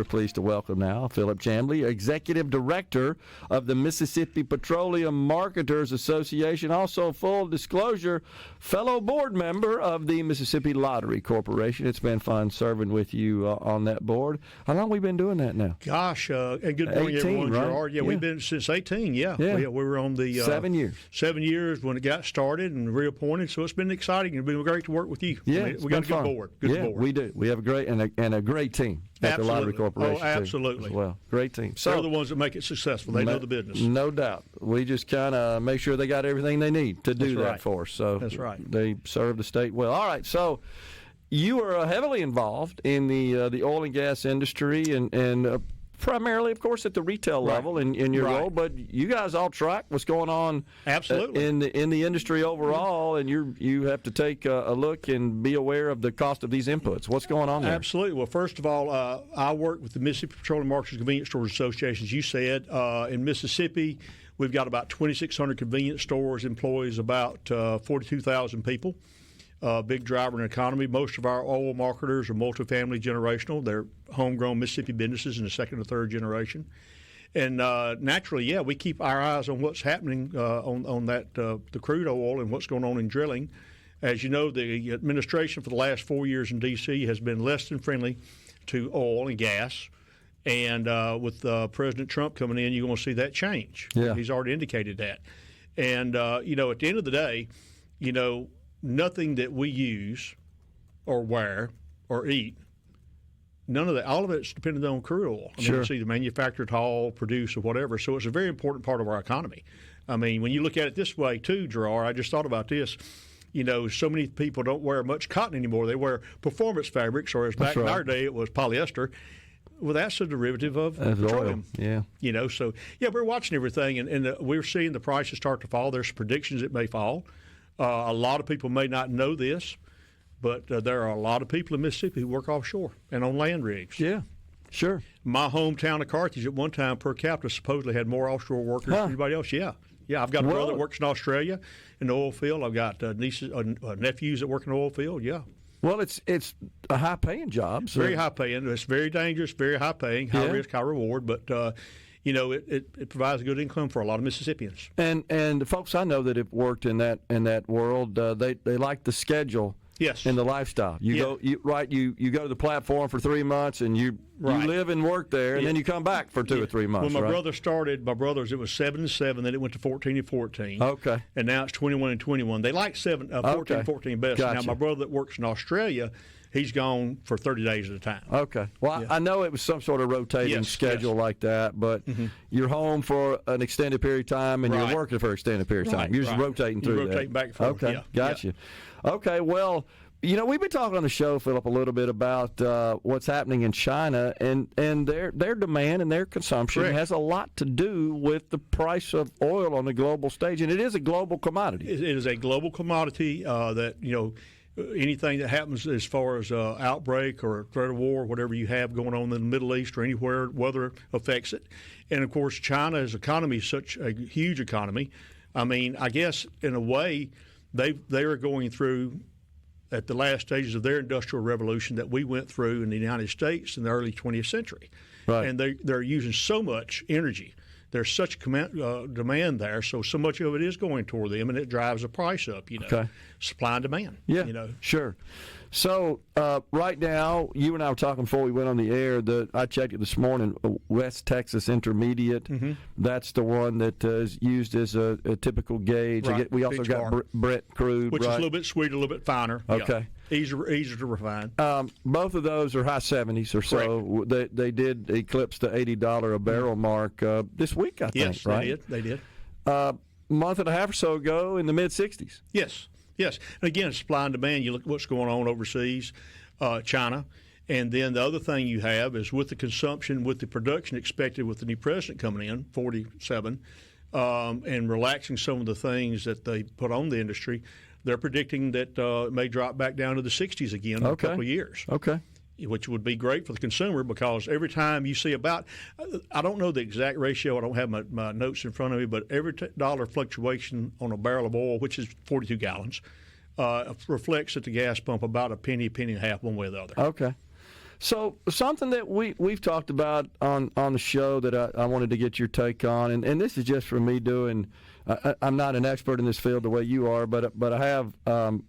We're pleased to welcome now Philip Chamblee, Executive Director of the Mississippi Petroleum Marketers Association, also full disclosure, fellow board member of the Mississippi Lottery Corporation. It's been fun serving with you on that board. How long have we been doing that now? Gosh, and good morning, 18, everyone. right? Gerard. Yeah, we've been since 18, We were on the 7 years. 7 years when it got started and reappointed, so it's been exciting. It's been great to work with you. Yeah, we got a good board. Good board. We do. We have a great and a great team at the Lottery Corporation. Oh, absolutely. As well, great team. So they're the ones that make it successful. They know the business. No doubt. We just kind of make sure they got everything they need to do that for us. So that's right. They serve the state well. All right. So you are heavily involved in the oil and gas industry and primarily, of course, at the retail level in your role, but you guys all track what's going on in the industry overall, and you have to take a look and be aware of the cost of these inputs. What's going on there? Absolutely. Well, first of all, I work with the Mississippi Petroleum Marketers Convenience Stores Association, as you said. In Mississippi, we've got about 2,600 convenience stores, employs about 42,000 people. Big driver in the economy. Most of our oil marketers are multifamily generational. They're homegrown Mississippi businesses in the second or third generation. And naturally, we keep our eyes on what's happening on that the crude oil and what's going on in drilling. As you know, the administration for the last 4 years in D.C. has been less than friendly to oil and gas. And with President Trump coming in, you're going to see that change. Yeah. He's already indicated that. And, at the end of the day, nothing that we use or wear or eat, none of that, all of it's dependent on crude oil. I mean, it's either manufactured, hauled, produced, or whatever. So it's a very important part of our economy. I mean, when you look at it this way, too, Gerard, I just thought about this. So many people don't wear much cotton anymore. They wear performance fabrics, or as back in our day, it was polyester. Well, that's a derivative of petroleum. Oil. Yeah. So, we're watching everything, and we're seeing the prices start to fall. There's predictions it may fall. A lot of people may not know this, but there are a lot of people in Mississippi who work offshore and on land rigs. Yeah, sure. My hometown of Carthage at one time per capita supposedly had more offshore workers than anybody else. Yeah, I've got a brother that works in Australia in the oil field. I've got nieces, nephews that work in the oil field. Yeah. Well, it's a high-paying job. So. Very high-paying. It's very dangerous, very high-paying, high risk, high reward, but it provides a good income for a lot of Mississippians. And the folks I know that have worked in that world, they like the schedule. Yes. And the lifestyle. You go to the platform for 3 months and you live and work there, and then you come back for 2 or 3 months. When my brother started, it was 7 and 7, then it went to 14 and 14. Okay. And now it's 21 and 21. They like 14 and 14 best. Gotcha. Now my brother that works in Australia, he's gone for 30 days at a time. Okay. Well, I know it was some sort of rotating schedule like that, but you're home for an extended period of time and you're working for an extended period of time. You're just rotating through that. Rotating back and forth. Okay. Gotcha. Okay. Well, we've been talking on the show, Philip, a little bit about what's happening in China, and their demand and their consumption has a lot to do with the price of oil on the global stage, and it is a global commodity. It is a global commodity that, anything that happens as far as outbreak or threat of war, whatever you have going on in the Middle East or anywhere, weather affects it. And, of course, China's economy is such a huge economy. I mean, I guess in a way they are going through at the last stages of their industrial revolution that we went through in the United States in the early 20th century. Right. And they're using so much energy. There's such demand there, so much of it is going toward them, and it drives the price up, Supply and demand. Yeah, sure. So right now, you and I were talking before we went on the air, I checked it this morning, West Texas Intermediate. That's the one that is used as a typical gauge. Right. We also got Brent crude. Which is a little bit sweeter, a little bit finer. Okay. Yeah. Easier to refine. Both of those are high 70s or so. They did eclipse the $80 a barrel mark this week, I think, yes, right? Yes, they did. Month and a half or so ago in the mid-60s. Yes. And again, supply and demand, you look at what's going on overseas, China, and then the other thing you have is with the consumption, with the production expected with the new president coming in, 47, and relaxing some of the things that they put on the industry, they're predicting that it may drop back down to the 60s again in a couple of years. Okay. Which would be great for the consumer because every time you see I don't know the exact ratio, I don't have my notes in front of me, but every dollar fluctuation on a barrel of oil, which is 42 gallons, reflects at the gas pump about a penny and a half one way or the other. Okay. So something that we've talked about on the show that I wanted to get your take on, and this is just from me doing. I'm not an expert in this field the way you are, but I have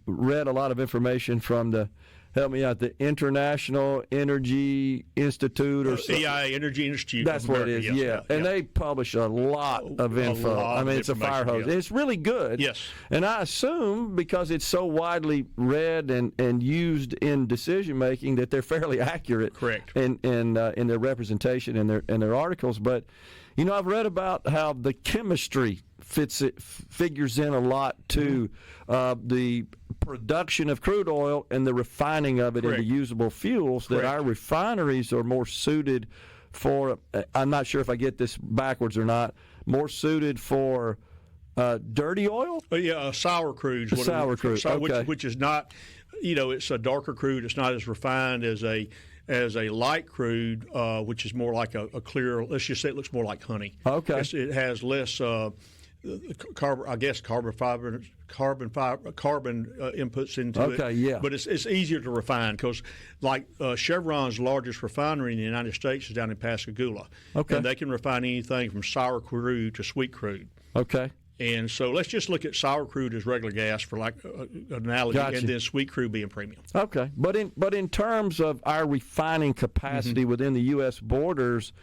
read a lot of information from help me out, the International Energy Institute or EIA, Energy Institute. That's what it is, yeah. And they publish a lot of info. I mean, it's a fire hose. Yeah. It's really good. Yes. And I assume because it's so widely read and used in decision making that they're fairly accurate. Correct. In their representation in their articles. But I've read about how the chemistry figures in a lot to the production of crude oil and the refining of it into usable fuels. That our refineries are more suited for. I'm not sure if I get this backwards or not. More suited for dirty oil. Sour crude. Sour crude. Okay. Which is not. It's a darker crude. It's not as refined as a light crude, which is more like a clear. Let's just say it looks more like honey. Okay. It has less. Carbon inputs into it. Okay, yeah. But it's easier to refine because, like Chevron's largest refinery in the United States is down in Pascagoula. Okay. And they can refine anything from sour crude to sweet crude. Okay. And so let's just look at sour crude as regular gas for like an analogy, and then sweet crude being premium. Okay. But in terms of our refining capacity within the U.S. borders,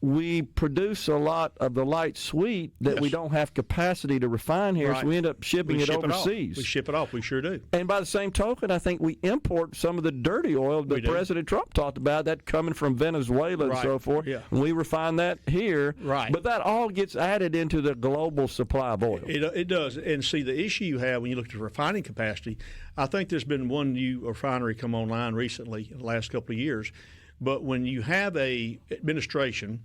we produce a lot of the light sweet that we don't have capacity to refine here, so we end up shipping it overseas. We ship it off. We sure do. And by the same token, I think we import some of the dirty oil that President Trump talked about, that coming from Venezuela and so forth. Yeah. And we refine that here. Right. But that all gets added into the global supply of oil. It does. And see, the issue you have when you look at the refining capacity, I think there's been one new refinery come online recently in the last couple of years. But when you have a administration,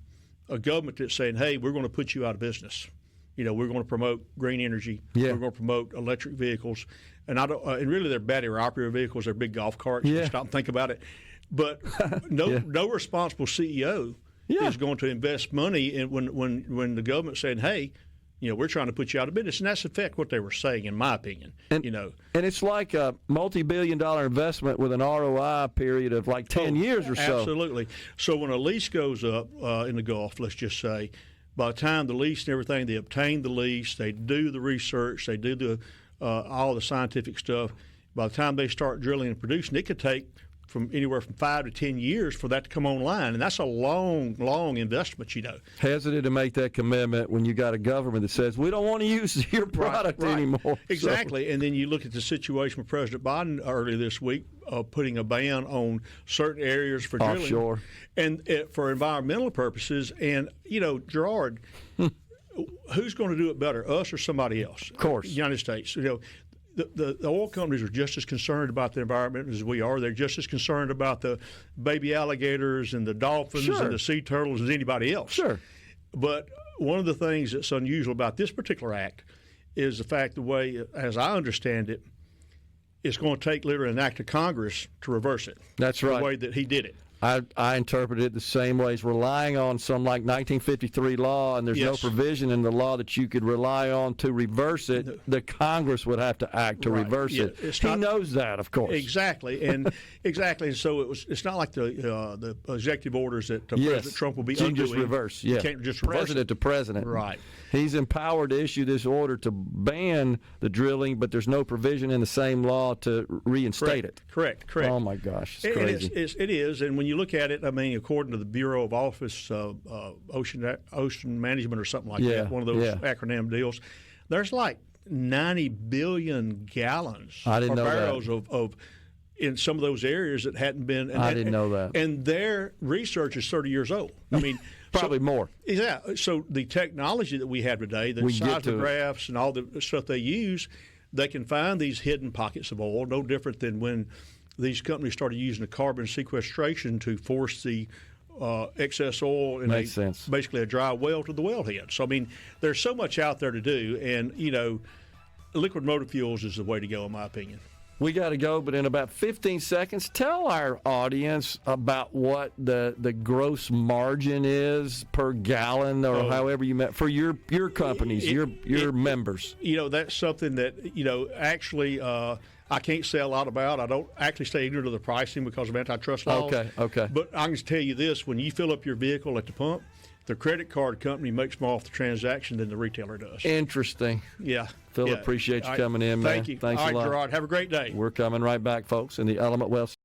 a government that's saying, hey, we're going to put you out of business. We're going to promote green energy. Yeah. We're going to promote electric vehicles. And and really they're battery operated vehicles. They're big golf carts. Yeah. Stop and think about it. But no responsible CEO is going to invest money in when the government's saying, hey, we're trying to put you out of business. And that's in fact what they were saying, in my opinion. And it's like a multi-billion-dollar investment with an ROI period of like 10 years or so. Absolutely. So when a lease goes up in the Gulf, let's just say, by the time the lease and everything, they obtain the lease, they do the research, they do all the scientific stuff. By the time they start drilling and producing, it could take from anywhere from 5 to 10 years for that to come online, and that's a long investment. Hesitant to make that commitment when you got a government that says we don't want to use your product anymore. Exactly. And then you look at the situation with President Biden earlier this week, putting a ban on certain areas for drilling offshore and for environmental purposes. And Gerard, who's going to do it better, us or somebody else? Of course, the United States. The oil companies are just as concerned about the environment as we are. They're just as concerned about the baby alligators and the dolphins and the sea turtles as anybody else. Sure. But one of the things that's unusual about this particular act is the fact the way, as I understand it, it's going to take literally an act of Congress to reverse it. That's right. The way that he did it. I interpret it the same way as relying on some like 1953 law, and there's no provision in the law that you could rely on to reverse it. The Congress would have to act to reverse it. He knows that, of course. Exactly, and so it's not like the executive orders that President Trump will be undoing. You can just reverse. Yeah. You can't just reverse president to president. Right. He's empowered to issue this order to ban the drilling, but there's no provision in the same law to reinstate it. Correct. Oh my gosh, it's crazy. It is, and when you look at it, I mean, according to the Bureau of Office Ocean Management or something like that, one of those acronym deals, there's like 90 billion gallons or barrels of in some of those areas that hadn't been. I didn't know that. And their research is 30 years old. I mean, probably more. Yeah. So the technology that we have today, the seismographs and all the stuff they use, they can find these hidden pockets of oil, no different than when these companies started using the carbon sequestration to force the excess oil in basically a dry well to the wellhead. So, I mean, there's so much out there to do, and, liquid motor fuels is the way to go, in my opinion. We got to go, but in about 15 seconds, tell our audience about what the gross margin is per gallon, or however you for your companies, your members. That's something that actually I can't say a lot about. I don't actually stay ignorant of the pricing because of antitrust laws. Okay. But I can tell you this: when you fill up your vehicle at the pump, the credit card company makes more off the transaction than the retailer does. Interesting. Yeah. Phil, Yeah. appreciate you All right. coming in, man. Thank you. Thanks All right, a lot. Gerard. Have a great day. We're coming right back, folks, in the Element Wealth